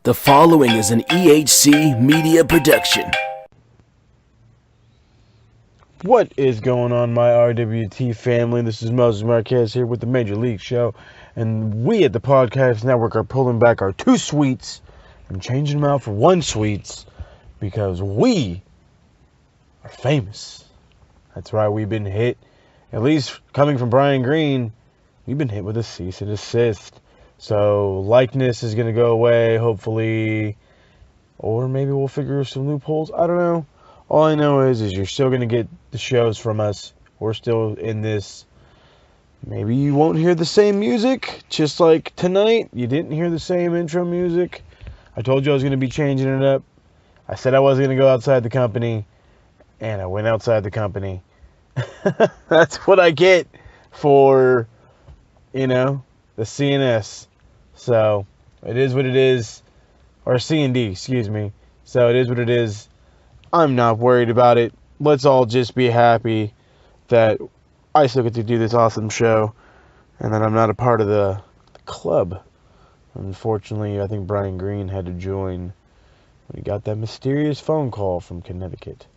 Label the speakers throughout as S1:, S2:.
S1: The following is an EHC media production.
S2: What is going on, my RWT family? This is Moses Marquez here with the Major League Show, and we at the Podcast Network are pulling back our 2 suites and changing them out for 1 suites because we are famous. That's right, we've been hit, at least coming from Brian Green, we've been hit with a cease and desist. So likeness is going to go away, hopefully, or maybe we'll figure some loopholes. I don't know. All I know is you're still going to get the shows from us. We're still in this. Maybe you won't hear the same music, just like tonight. You didn't hear the same intro music. I told you I was going to be changing it up. I said I wasn't going to go outside the company, and I went outside the company. That's what I get for, the CNS. So, it is what it is. Or C&D, excuse me. So, it is what it is. I'm not worried about it. Let's all just be happy that I still get to do this awesome show and that I'm not a part of the club. Unfortunately, I think Brian Green had to join when he got that mysterious phone call from Connecticut.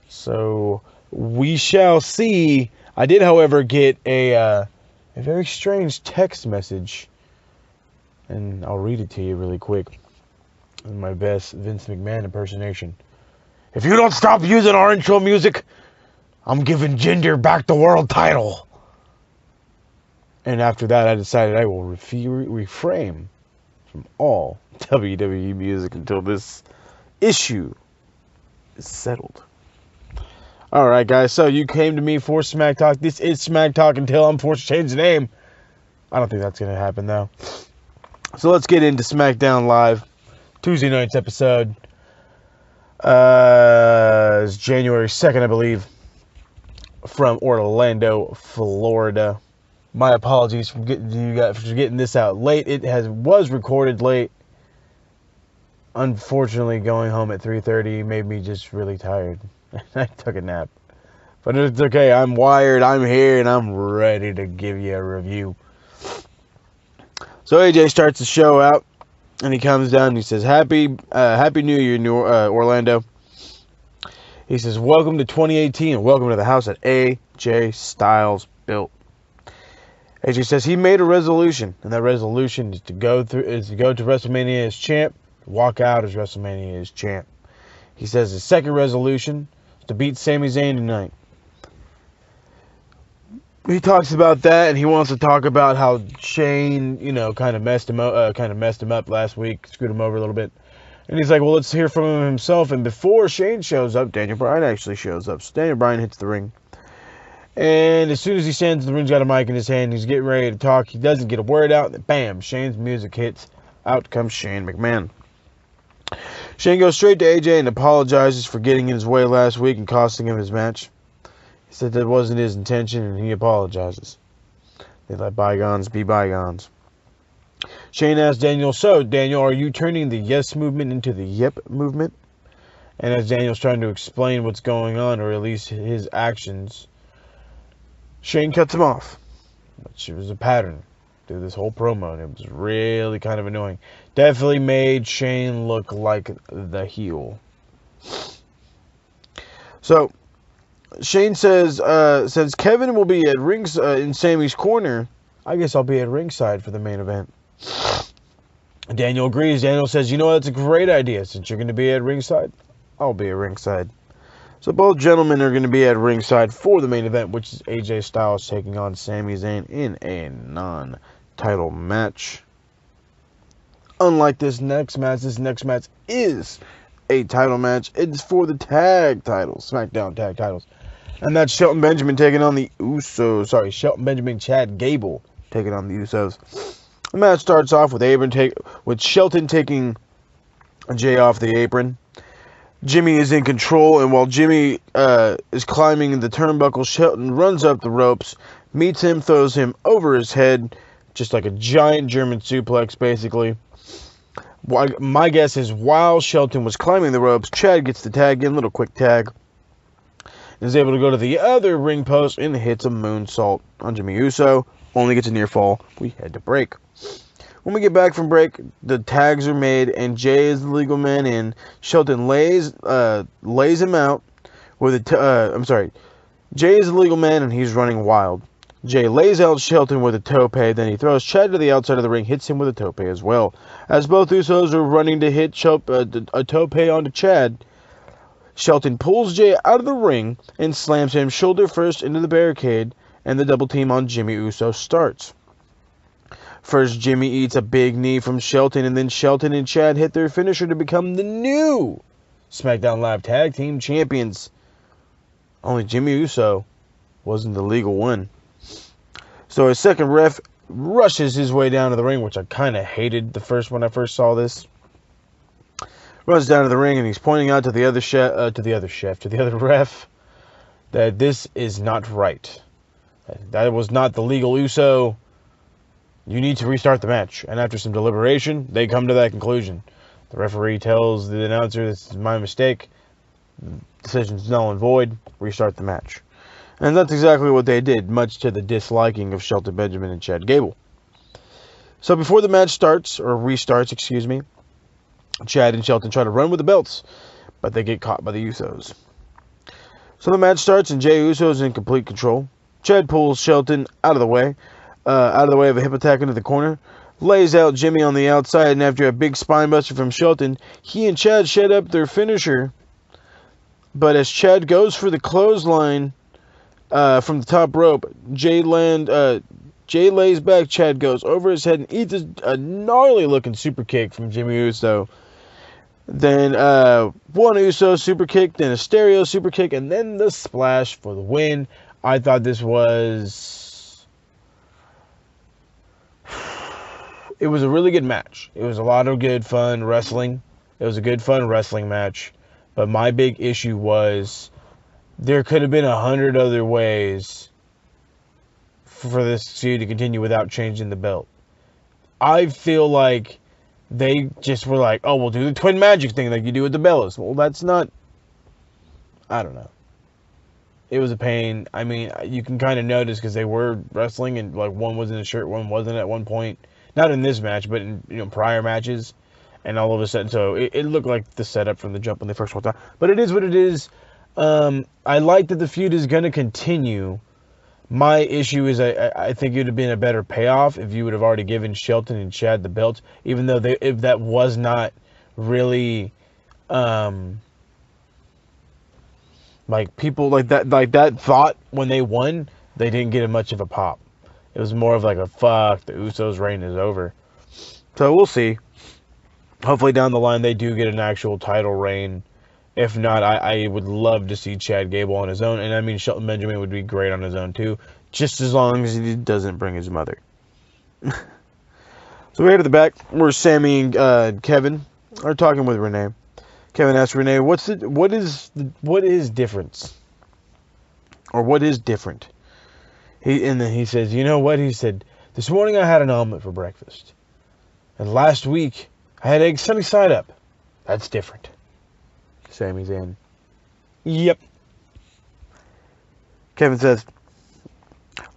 S2: So, we shall see. I did, however, get a very strange text message, and I'll read it to you really quick in my best Vince McMahon impersonation. If you don't stop using our intro music, I'm giving Jinder back the world title. And after that, I decided I will refrain from all WWE music until this issue is settled. Alright, guys, so you came to me for Smack Talk. This is Smack Talk until I'm forced to change the name. I don't think that's going to happen, though. So let's get into Smackdown Live. Tuesday night's episode. It's January 2nd, I believe, from Orlando, Florida. My apologies for getting this out late. It was recorded late. Unfortunately, going home at 3:30 made me just really tired. I took a nap. But it's okay. I'm wired, I'm here, and I'm ready to give you a review. So AJ starts the show out, and he comes down and he says, Happy New Year, Orlando. He says, welcome to 2018 and welcome to the house that AJ Styles built. AJ says he made a resolution, and that resolution is to go to WrestleMania as champ, walk out as WrestleMania as champ. He says his second resolution is to beat Sami Zayn tonight. He talks about that, and he wants to talk about how Shane, kind of messed him up last week, screwed him over a little bit. And he's like, well, let's hear from him himself. And before Shane shows up, Daniel Bryan actually shows up. So Daniel Bryan hits the ring. And as soon as he stands in the ring, he's got a mic in his hand. He's getting ready to talk. He doesn't get a word out. And then, bam, Shane's music hits. Out comes Shane McMahon. Shane goes straight to AJ and apologizes for getting in his way last week and costing him his match. He said that wasn't his intention, and he apologizes. They let bygones be bygones. Shane asks Daniel, so, Daniel, are you turning the yes movement into the yep movement? And as Daniel's trying to explain what's going on, or at least his actions, Shane cuts him off. Which was a pattern through this whole promo, and it was really kind of annoying. Definitely made Shane look like the heel. So, Shane says Kevin will be at in Sami's corner. I guess I'll be at ringside for the main event. Daniel agrees. Daniel says, that's a great idea. Since you're going to be at ringside, I'll be at ringside. So both gentlemen are going to be at ringside for the main event, which is AJ Styles taking on Sami Zayn in a non-title match. Unlike this next match is a title match. It's for the tag titles, SmackDown tag titles. And that's Shelton Benjamin taking on the Usos. Shelton Benjamin, Chad Gable taking on the Usos. The match starts off with Shelton taking Jay off the apron. Jimmy is in control, and while Jimmy is climbing the turnbuckle, Shelton runs up the ropes, meets him, throws him over his head, just like a giant German suplex, basically. My guess is while Shelton was climbing the ropes, Chad gets the tag in, little quick tag, and is able to go to the other ring post and hits a moonsault on Jimmy Uso. Only gets a near fall. We had to break. When we get back from break, the tags are made, and Jay is the legal man in. Shelton lays him out with a Jay is the legal man, and he's running wild. Jay lays out Shelton with a tope, then he throws Chad to the outside of the ring, hits him with a tope as well. As both Usos are running to hit a tope onto Chad, Shelton pulls Jay out of the ring and slams him shoulder first into the barricade, and the double team on Jimmy Uso starts. First, Jimmy eats a big knee from Shelton, and then Shelton and Chad hit their finisher to become the new SmackDown Live Tag Team Champions. Only Jimmy Uso wasn't the legal one. So a second ref rushes his way down to the ring, which I kind of hated when I first saw this. Runs down to the ring, and he's pointing out to the other ref, that this is not right. That was not the legal Uso. You need to restart the match. And after some deliberation, they come to that conclusion. The referee tells the announcer, this is my mistake. Decision's null and void. Restart the match. And that's exactly what they did, much to the disliking of Shelton Benjamin and Chad Gable. So before the match restarts, Chad and Shelton try to run with the belts, but they get caught by the Usos. So the match starts, and Jey Uso is in complete control. Chad pulls Shelton out of the way of a hip attack into the corner, lays out Jimmy on the outside, and after a big spinebuster from Shelton, he and Chad shed up their finisher. But as Chad goes for the clothesline from the top rope, Jay lays back. Chad goes over his head and eats a gnarly looking super kick from Jimmy Uso. Then one Uso super kick, then a stereo super kick, and then the splash for the win. I thought this was... It was a really good match. It was a lot of good, fun wrestling. It was a good, fun wrestling match. But my big issue was there could have been 100 other ways for this feud to continue without changing the belt. I feel like they just were like, oh, we'll do the twin magic thing like you do with the Bellas. Well, that's not... I don't know. It was a pain. I mean, you can kind of notice because they were wrestling and like one was in a shirt, one wasn't at one point. Not in this match, but in prior matches. And all of a sudden, so it looked like the setup from the jump when they first walked out. But it is what it is. I like that the feud is going to continue. My issue is I think it would have been a better payoff if you would have already given Shelton and Chad the belts, even though if that was not really like people like that thought when they won, they didn't get much of a pop. It was more of like a fuck, the Usos' reign is over. So we'll see. Hopefully down the line they do get an actual title reign. If not, I would love to see Chad Gable on his own. And I mean, Shelton Benjamin would be great on his own too. Just as long as he doesn't bring his mother. So we head to the back where Sami and Kevin are talking with Renee. Kevin asks Renee, what is difference? Or what is different? And then he says, you know what? He said, this morning I had an omelet for breakfast. And last week I had eggs sunny side up. That's different. Sami's in. Yep. Kevin says,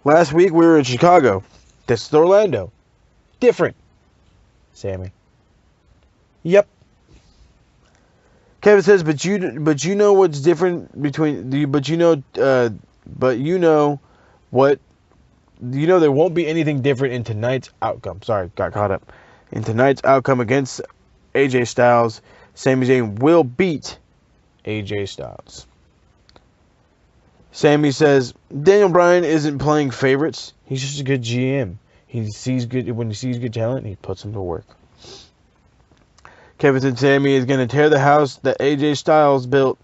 S2: last week we were in Chicago. This is Orlando. Different. Sami. Yep. Kevin says, but you know what's different between the there won't be anything different in tonight's outcome. Sorry, got caught up. In tonight's outcome against AJ Styles, Sami Zayn will beat AJ Styles. Sami says, Daniel Bryan isn't playing favorites. He's just a good GM. When he sees good talent, he puts him to work. Kevin said Sami is going to tear the house that AJ Styles built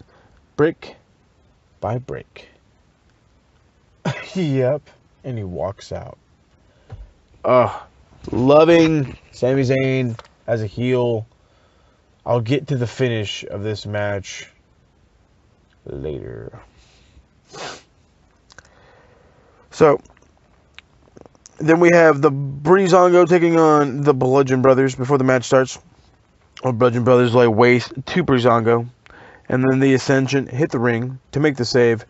S2: brick by brick. Yep. And he walks out. Loving Sami Zayn as a heel. I'll get to the finish of this match later. So, then we have the Breezango taking on the Bludgeon Brothers before the match starts. The Bludgeon Brothers lay waste to Breezango. And then the Ascension hit the ring to make the save.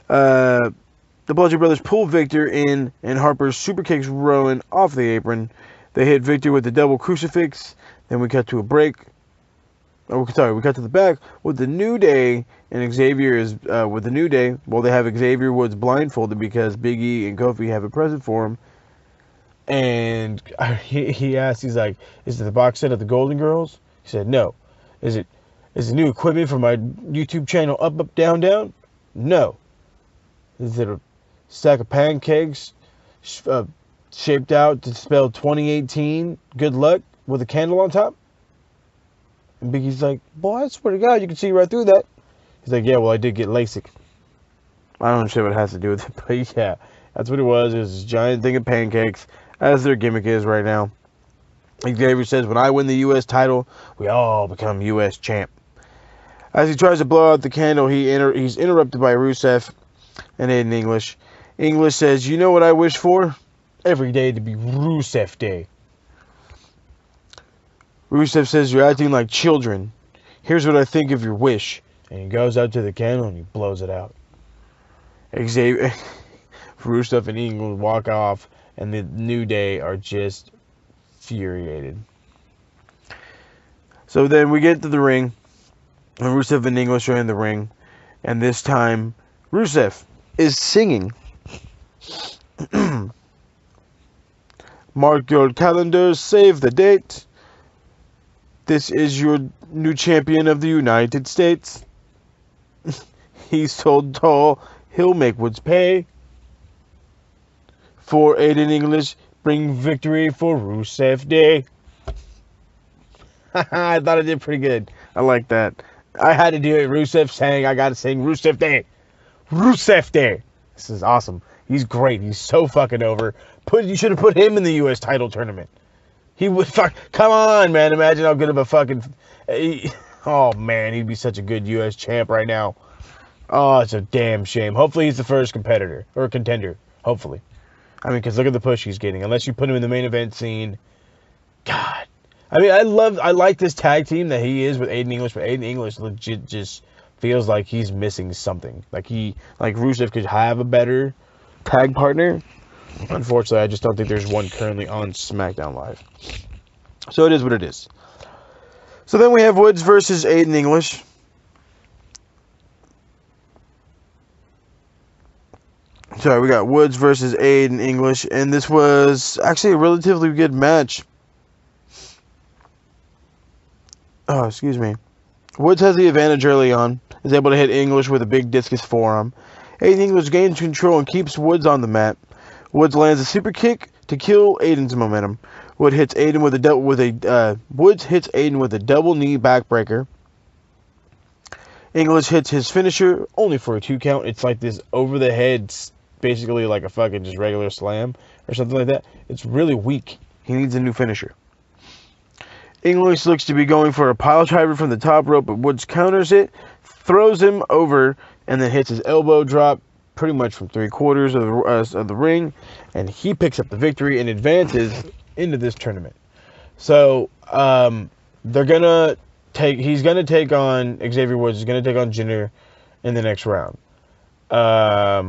S2: The Bludgeon Brothers pull Victor in, and Harper super kicks Rowan off the apron. They hit Victor with the double crucifix. Then we cut to a break. Oh, sorry, we cut to the back with the New Day, and Xavier is with the New Day. Well, they have Xavier Woods blindfolded because Big E and Kofi have a present for him. And he asked, he's like, "Is it the box set of the Golden Girls?" He said, "No." Is it new equipment for my YouTube channel Up Up Down Down? No. Is it a stack of pancakes shaped out to spell 2018 good luck with a candle on top? And Biggie's like, "Boy, I swear to God, you can see right through that." He's like, "Yeah, well, I did get LASIK." I don't understand what it has to do with it, but yeah, that's what it was. It was this giant thing of pancakes, as their gimmick is right now. Xavier says, "When I win the U.S. title, we all become U.S. champ." As he tries to blow out the candle, he's interrupted by Rusev and Aiden English. English says, "You know what I wish for? Every day to be Rusev Day." Rusev says, "You're acting like children. Here's what I think of your wish." And he goes out to the candle and he blows it out. Xavier, Rusev and English walk off, and the New Day are just infuriated. So then we get to the ring, and Rusev and English are in the ring, and this time Rusev is singing. "Mark your calendars, save the date. This is your new champion of the United States. He's so tall, he'll make Woods pay. For Aiden English, bring victory for Rusev Day." I thought I did pretty good. I like that. I had to do it. Rusev sang, I got to sing Rusev Day. Rusev Day. This is awesome. He's great. He's so fucking over. You should have put him in the U.S. title tournament. He would come on, man. Imagine how good of a fucking... Oh, man. He'd be such a good U.S. champ right now. Oh, it's a damn shame. Hopefully he's the first competitor. Or contender. Hopefully. I mean, because look at the push he's getting. Unless you put him in the main event scene. God. I mean, I like this tag team that he is with Aiden English, but Aiden English legit just feels like he's missing something. Like Rusev could have a better tag partner. Unfortunately, I just don't think there's one currently on SmackDown Live. So it is what it is. So then we have Woods versus Aiden English. Sorry, we got Woods versus Aiden English, and this was actually a relatively good match. Oh, excuse me. Woods has the advantage early on. Is able to hit English with a big discus forearm. Aiden English gains control and keeps Woods on the mat. Woods lands a super kick to kill Aiden's momentum. Woods hits Aiden with a double knee backbreaker. English hits his finisher only for a 2 count. It's like this over the head, basically like a fucking just regular slam or something like that. It's really weak. He needs a new finisher. English looks to be going for a pile driver from the top rope, but Woods counters it, throws him over, and then hits his elbow drop pretty much from 3/4 of the ring, and he picks up the victory and advances into this tournament. So he's gonna take on Xavier Woods. He's gonna take on Jinder in the next round. I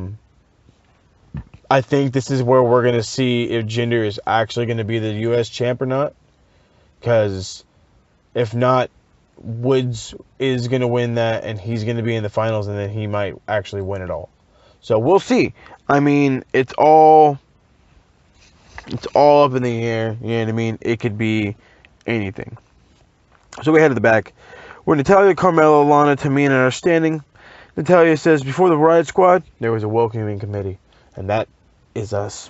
S2: think this is where we're gonna see if Jinder is actually gonna be the U.S. champ or not. Because if not, Woods is going to win that, and he's going to be in the finals, and then he might actually win it all. So we'll see. I mean, it's all up in the air. You know what I mean? It could be anything. So we head to the back, where Natalya, Carmella, Lana, Tamina are standing. Natalya says, "Before the Riot Squad, there was a welcoming committee, and that is us."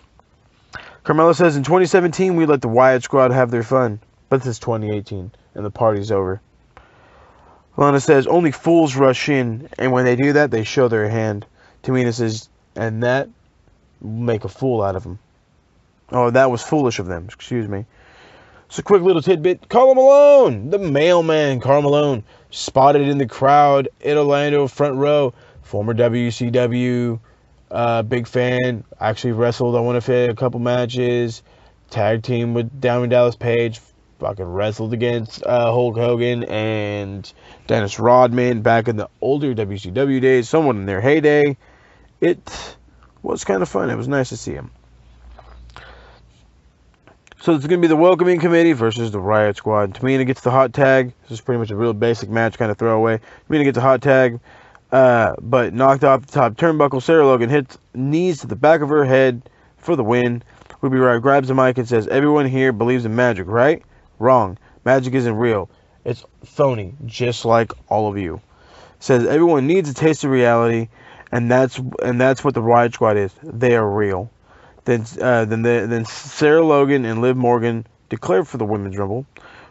S2: Carmella says, "In 2017, we let the Riot Squad have their fun. But this is 2018, and the party's over." Lana says, "Only fools rush in, and when they do that, they show their hand." Tamina says, "And that make a fool out of them." Oh, that was foolish of them, excuse me. So quick little tidbit, Karl Malone, the mailman, Karl Malone, spotted in the crowd in Orlando, front row, former WCW, big fan, actually wrestled, I want to say, a couple matches, tag team with Diamond Dallas Page, fucking wrestled against Hulk Hogan and Dennis Rodman back in the older WCW days, someone in their heyday. It was kind of fun. It was nice to see him. So it's going to be the Welcoming Committee versus the Riot Squad. Tamina gets the hot tag. This is pretty much a real basic match, kind of throwaway. Tamina gets a hot tag, but knocked off the top turnbuckle. Sarah Logan hits knees to the back of her head for the win. Ruby Riott grabs the mic and says, "Everyone here believes in magic, right? Wrong. Magic isn't real. It's phony, just like all of you." Says everyone needs a taste of reality, and that's what the Riot Squad is. They are real. Then Sarah Logan and Liv Morgan declare for the Women's Rumble.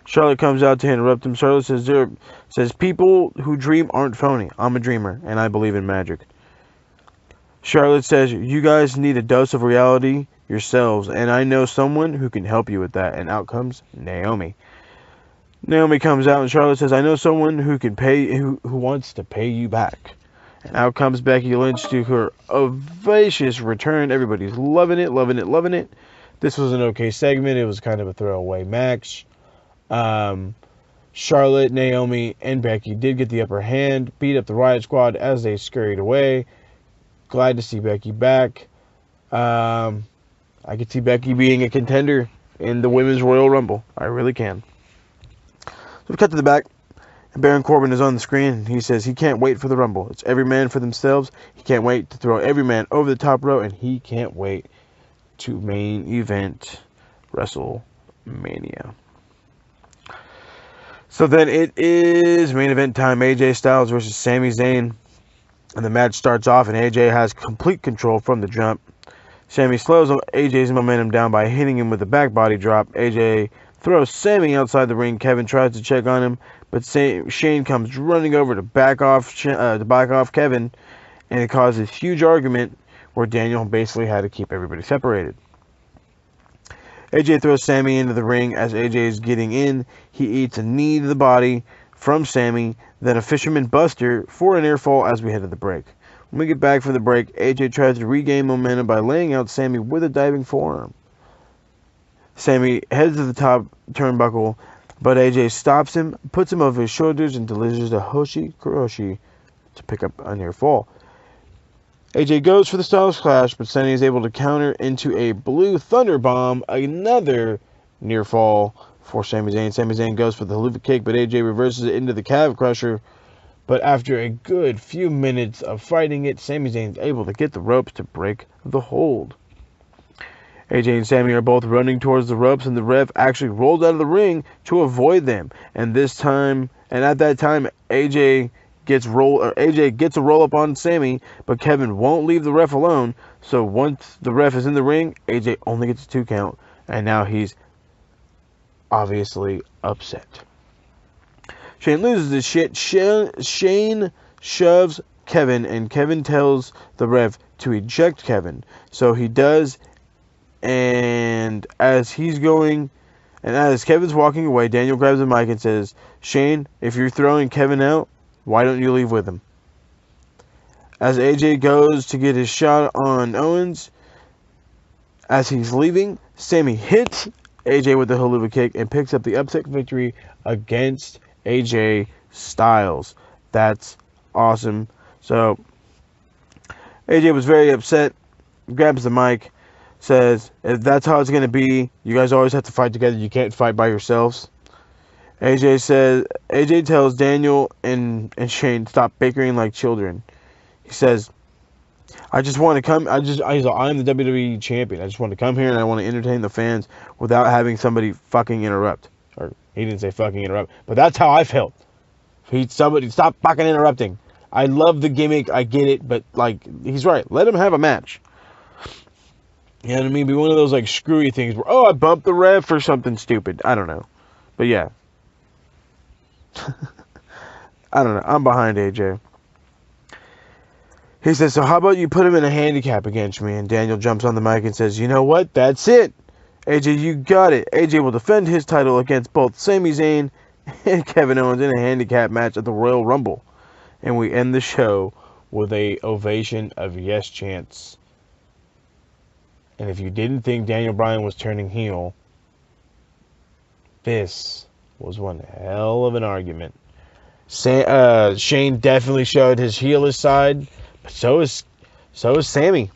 S2: Charlotte comes out to interrupt them. Charlotte says people who dream aren't phony. I'm a dreamer, and I believe in magic. Charlotte says, "You guys need a dose of reality yourselves, and I know someone who can help you with that." And out comes Naomi. Naomi comes out, and Charlotte says, "I know someone who can who wants to pay you back." And out comes Becky Lynch to her ovacious return. Everybody's loving it, loving it, loving it. This was an okay segment. It was kind of a throwaway match. Charlotte, Naomi, and Becky did get the upper hand, beat up the Riot Squad as they scurried away. Glad to see Becky back. I could see Becky being a contender in the Women's Royal Rumble. I really can. So we cut to the back. Baron Corbin is on the screen, and he says he can't wait for the Rumble. It's every man for themselves. He can't wait to throw every man over the top rope, and he can't wait to main event WrestleMania. So then it is main event time. AJ Styles versus Sami Zayn. And the match starts off, and AJ has complete control from the jump. Sami slows AJ's momentum down by hitting him with a back body drop. AJ throws Sami outside the ring. Kevin tries to check on him, but Shane comes running over to back off Kevin, and it causes a huge argument where Daniel basically had to keep everybody separated. AJ throws Sami into the ring. As AJ is getting in, he eats a knee to the body from Sami, then a fisherman buster for a near fall as we head to the break. When we get back from the break, AJ tries to regain momentum by laying out Sami with a diving forearm. Sami heads to the top turnbuckle, but AJ stops him, puts him over his shoulders, and delivers a Hoshi Kuroshi to pick up a near fall. AJ goes for the Styles Clash, but Sami is able to counter into a Blue Thunder Bomb, another near fall for Sami Zayn. Sami Zayn goes for the Haluva Kick, but AJ reverses it into the Calf Crusher. But after a good few minutes of fighting it, Sami Zayn is able to get the ropes to break the hold. AJ and Sami are both running towards the ropes, and the ref actually rolls out of the ring to avoid them. And at that time, AJ gets a roll up on Sami, but Kevin won't leave the ref alone. So once the ref is in the ring, AJ only gets a 2 count, and now he's obviously upset. Shane loses his shit. Shane shoves Kevin, and Kevin tells the ref to eject Kevin. So he does, and as Kevin's walking away, Daniel grabs the mic and says, "Shane, if you're throwing Kevin out, why don't you leave with him?" As AJ goes to get his shot on Owens, as he's leaving, Sami hits AJ with the Haluva Kick and picks up the upset victory against AJ Styles. That's awesome. So AJ was very upset, grabs the mic, says, "If that's how it's going to be, you guys always have to fight together. You can't fight by yourselves." AJ tells Daniel and Shane, "Stop bickering like children." He says, "I just want to come. I'm the WWE champion. I just want to come here and I want to entertain the fans without having somebody fucking interrupt." Or he didn't say fucking interrupt, but that's how I felt. Somebody stop fucking interrupting. I love the gimmick. I get it, but like he's right. Let him have a match. You know what I mean? Be one of those like screwy things where I bumped the ref or something stupid. I don't know, but yeah. I don't know. I'm behind AJ. He says, "So how about you put him in a handicap against me?" And Daniel jumps on the mic and says, "You know what? That's it. AJ, you got it. AJ will defend his title against both Sami Zayn and Kevin Owens in a handicap match at the Royal Rumble." And we end the show with a ovation of yes chants. And if you didn't think Daniel Bryan was turning heel, this was one hell of an argument. Shane definitely showed his heelish side, but so is Sami.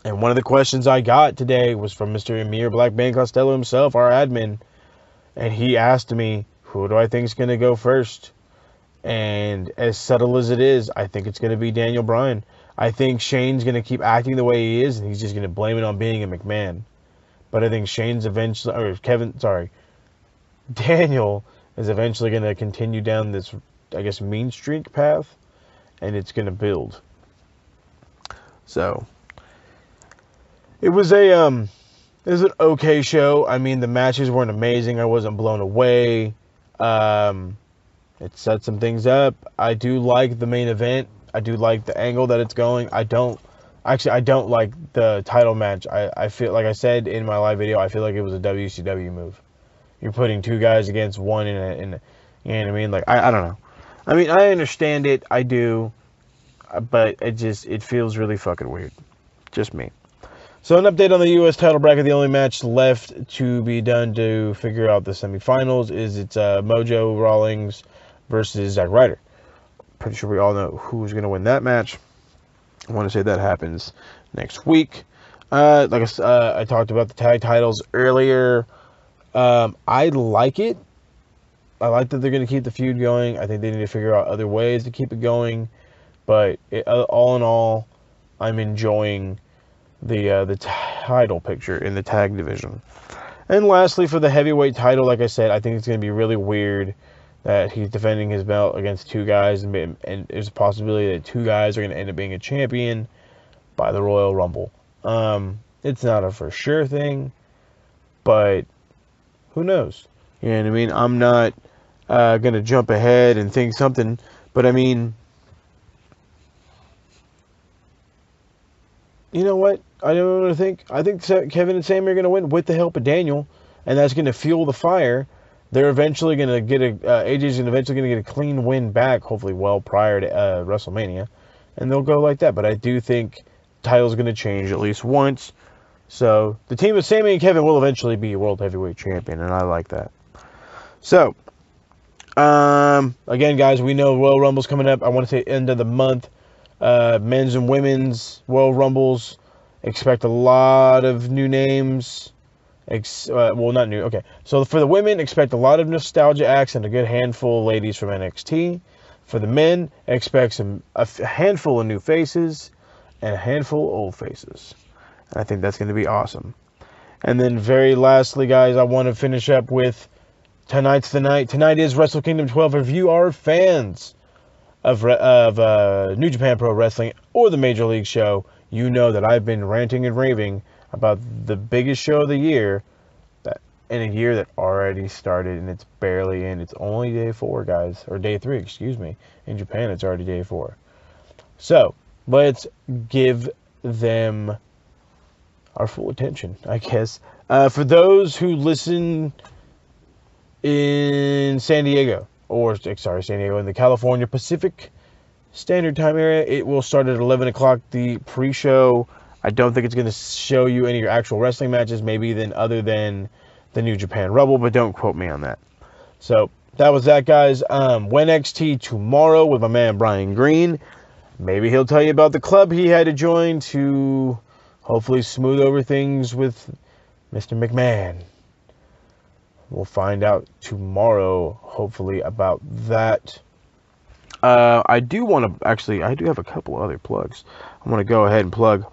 S2: And one of the questions I got today was from Mr. Emir Black Man Costello himself, our admin. And he asked me, who do I think is going to go first? And as subtle as it is, I think it's going to be Daniel Bryan. I think Shane's going to keep acting the way he is, and he's just going to blame it on being a McMahon. But I think Daniel is eventually going to continue down this, I guess, mean streak path, and it's going to build. So, it was an okay show. I mean, the matches weren't amazing. I wasn't blown away. It set some things up. I do like the main event. I do like the angle that it's going. I don't like the title match. I feel, like I said in my live video, I feel like it was a WCW move. You're putting two guys against one in a you know what I mean? Like, I don't know. I mean, I understand it. I do. But it feels really fucking weird. Just me. So an update on the U.S. title bracket. The only match left to be done to figure out the semifinals is Mojo Rawlings versus Zack Ryder. Pretty sure we all know who's going to win that match. I want to say that happens next week. I talked about the tag titles earlier. I like it. I like that they're going to keep the feud going. I think they need to figure out other ways to keep it going. But all in all, I'm enjoying the title picture in the tag division. And lastly, for the heavyweight title, like I said, I think it's going to be really weird that he's defending his belt against two guys, and there's a possibility that two guys are going to end up being a champion by the Royal Rumble. It's not a for sure thing, but who knows? You know what I mean? I'm not going to jump ahead and think something, but I mean, you know what? I don't know what to think. I think Kevin and Sami are going to win with the help of Daniel, and that's going to fuel the fire. They're eventually going to get AJ's eventually going to get a clean win back, hopefully well prior to WrestleMania, and they'll go like that. But I do think the title's going to change at least once. So the team of Sami and Kevin will eventually be World Heavyweight Champion, and I like that. So, again, guys, we know Royal Rumble's coming up. I want to say end of the month. Men's and women's Royal Rumbles. Expect a lot of new names. Well, not new. Okay. So for the women, expect a lot of nostalgia acts and a good handful of ladies from NXT. For the men, expect a handful of new faces and a handful of old faces. And I think that's going to be awesome. And then very lastly, guys, I want to finish up with tonight's the night. Tonight is Wrestle Kingdom 12. If you are fans of New Japan Pro Wrestling or the Major League Show, you know that I've been ranting and raving about the biggest show of the year, that in a year that already started and it's barely in. It's only day 4, guys, or day 3, excuse me. In Japan, it's already day 4. So let's give them our full attention, I guess. For those who listen in San Diego, in the California Pacific Standard Time area, it will start at 11 o'clock, the pre-show. I don't think it's going to show you any of your actual wrestling matches, other than the New Japan Rumble, but don't quote me on that. So, that was that, guys. When NXT tomorrow with my man Brian Green. Maybe he'll tell you about the club he had to join to hopefully smooth over things with Mr. McMahon. We'll find out tomorrow, hopefully, about that. I do have a couple other plugs. I want to go ahead and plug,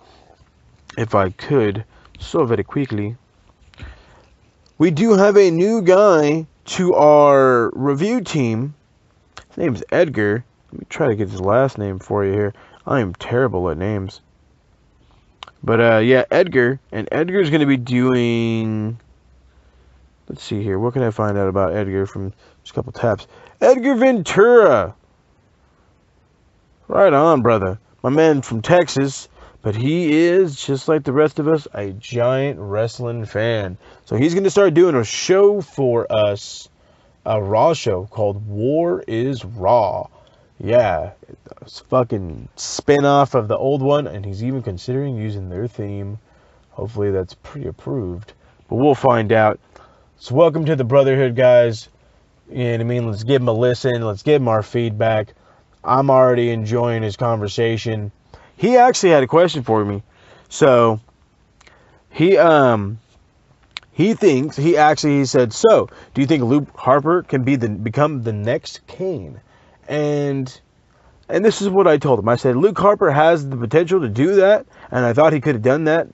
S2: if I could, so very quickly. We do have a new guy to our review team. His name's Edgar. Let me try to get his last name for you here. I am terrible at names. But, yeah, Edgar. And Edgar's going to be doing... Let's see here. What can I find out about Edgar from just a couple taps? Edgar Ventura. Right on, brother. My man from Texas. But he is, just like the rest of us, a giant wrestling fan. So he's going to start doing a show for us. A Raw show called War is Raw. Yeah. It's a fucking spin-off of the old one. And he's even considering using their theme. Hopefully that's pre-approved. But we'll find out. So welcome to the Brotherhood, guys. You know what I mean? Let's give him a listen. Let's give him our feedback. I'm already enjoying his conversation. He actually had a question for me. So he said, so do you think Luke Harper can become the next Kane? And this is what I told him. I said, Luke Harper has the potential to do that, and I thought he could have done that.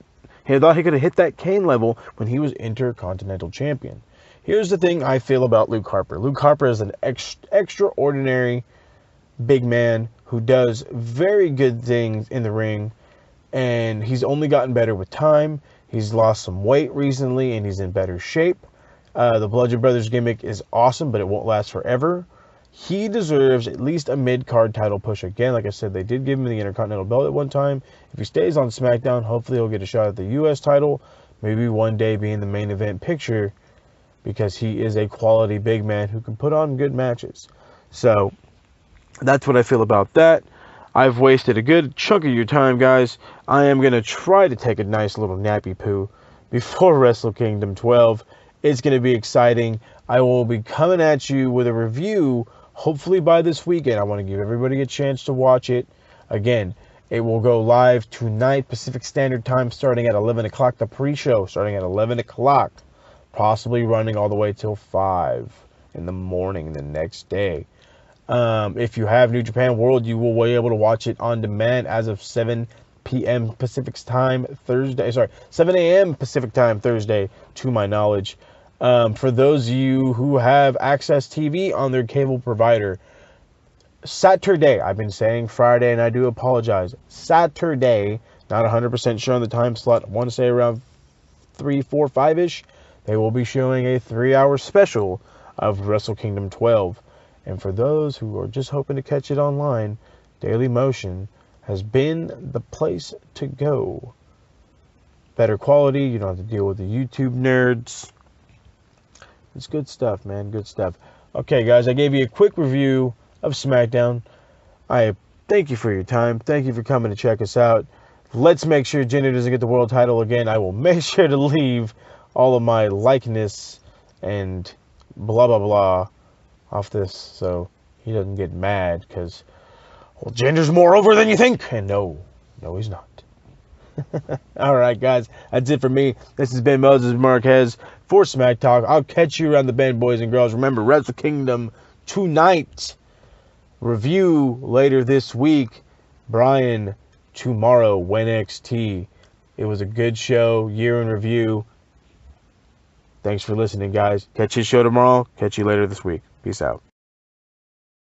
S2: I thought he could have hit that Kane level when he was Intercontinental Champion. Here's the thing I feel about Luke Harper. Luke Harper is an extraordinary big man who does very good things in the ring, and he's only gotten better with time. He's lost some weight recently, and he's in better shape. The Bludgeon Brothers gimmick is awesome, but it won't last forever. He deserves at least a mid-card title push again. Like I said, they did give him the Intercontinental belt at one time. If he stays on SmackDown, hopefully he'll get a shot at the U.S. title. Maybe one day be in the main event picture, because he is a quality big man who can put on good matches. So that's what I feel about that. I've wasted a good chunk of your time, guys. I am going to try to take a nice little nappy poo before Wrestle Kingdom 12. It's going to be exciting. I will be coming at you with a review hopefully by this weekend. I want to give everybody a chance to watch it. Again, it will go live tonight, Pacific Standard Time, starting at 11 o'clock. The pre-show starting at 11 o'clock. Possibly running all the way till 5 in the morning the next day. If you have New Japan World, you will be able to watch it on demand as of 7 p.m. Pacific Time Thursday. 7 a.m. Pacific Time Thursday, to my knowledge. For those of you who have Access TV on their cable provider, Saturday, I've been saying Friday, and I do apologize. Saturday, not 100% sure on the time slot. I want to say around 3, 4, 5-ish. They will be showing a 3-hour special of Wrestle Kingdom 12. And for those who are just hoping to catch it online, Daily Motion has been the place to go. Better quality, you don't have to deal with the YouTube nerds. It's good stuff, man, good stuff. Okay, guys, I gave you a quick review of SmackDown. I thank you for your time. Thank you for coming to check us out. Let's make sure Jinder doesn't get the world title again. I will make sure to leave all of my likeness and blah, blah, blah off this so he doesn't get mad, because, well, Jinder's more over than you think. And no, he's not. Alright, guys, that's it for me. This has been Moses Marquez for Smack Talk. I'll catch you around the bend, boys and girls. Remember, Wrestle Kingdom tonight. Review later this week. Brian tomorrow, NXT. It was a good show. Year in review. Thanks for listening, guys. Catch your show tomorrow. Catch you later this week. Peace out.